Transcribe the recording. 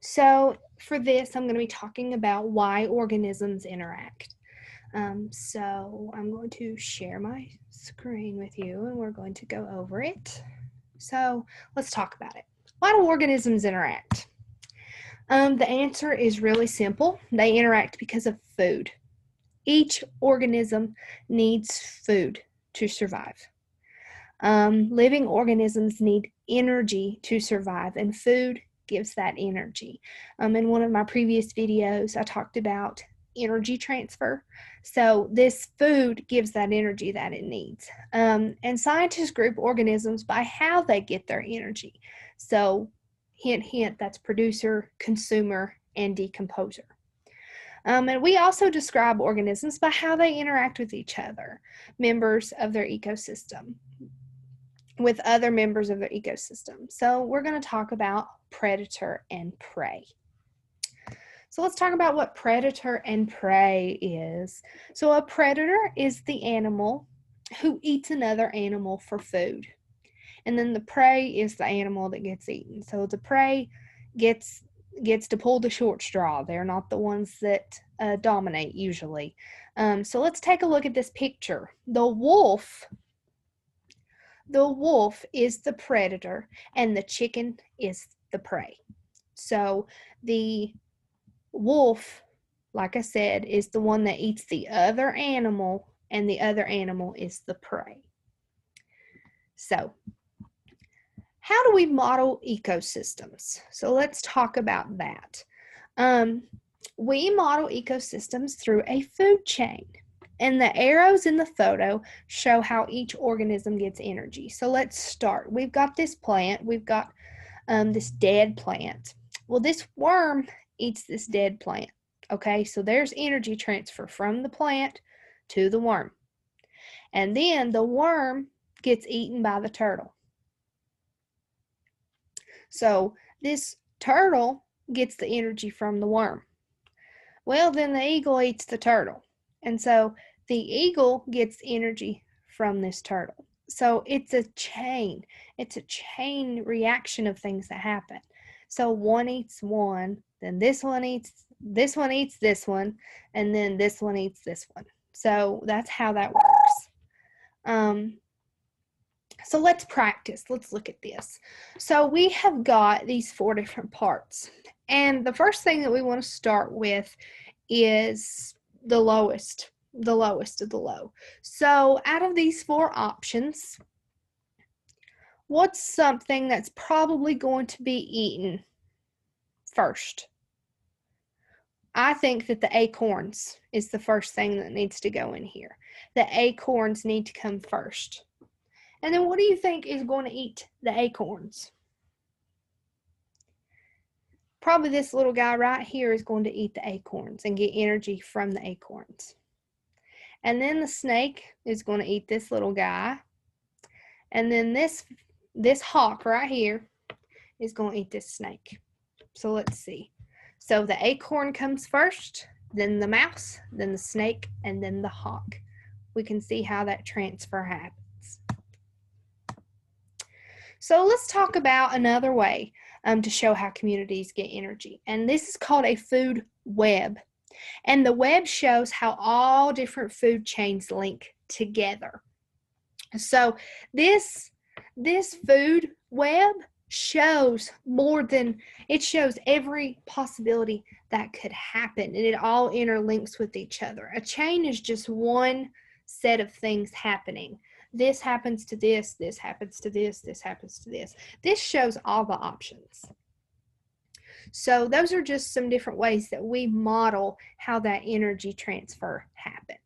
So for this, I'm going to be talking about why organisms interact. So I'm going to share my screen with you and we're going to go over it. So let's talk about it. Why do organisms interact? The answer is really simple. They interact because of food. Each organism needs food to survive. Living organisms need energy to survive, and food gives that energy. In one of my previous videos, I talked about energy transfer. So this food gives that energy that it needs. And scientists group organisms by how they get their energy. So hint, hint, that's producer, consumer, and decomposer. And we also describe organisms by how they interact with each other, members of their ecosystem, with other members of their ecosystem. So we're going to talk about predator and prey. So let's talk about what predator and prey is. So a predator is the animal who eats another animal for food. And then the prey is the animal that gets eaten. So the prey gets to pull the short straw. They're not the ones that dominate usually. So let's take a look at this picture. The wolf is the predator and the chicken is the prey. So the wolf, like I said, is the one that eats the other animal, and the other animal is the prey. So how do we model ecosystems? So let's talk about that. We model ecosystems through a food chain. And the arrows in the photo show how each organism gets energy. So let's start. We've got this plant. We've got this dead plant. Well, this worm eats this dead plant. Okay, so there's energy transfer from the plant to the worm. And then the worm gets eaten by the turtle. So this turtle gets the energy from the worm. Well, then the eagle eats the turtle. And so the eagle gets energy from this turtle. So it's a chain. It's a chain reaction of things that happen. So one eats one, then this one eats this one, and then this one eats this one. So that's how that works. So let's practice. Let's look at this. So we have got these 4 different parts. And the first thing that we want to start with is the lowest of the low. So out of these 4 options, what's something that's probably going to be eaten first? I think that the acorns is the first thing that needs to go in here. The acorns need to come first. And then what do you think is going to eat the acorns? Probably this little guy right here is going to eat the acorns and get energy from the acorns. And then the snake is going to eat this little guy. And then this hawk right here is going to eat this snake. So let's see. So the acorn comes first, then the mouse, then the snake, and then the hawk. We can see how that transfer happens. So let's talk about another way to show how communities get energy. And this is called a food web. And the web shows how all different food chains link together. So this food web shows it shows every possibility that could happen, and it all interlinks with each other. A chain is just one set of things happening. This happens to this, this happens to this, this happens to this. This shows all the options. So those are just some different ways that we model how that energy transfer happens.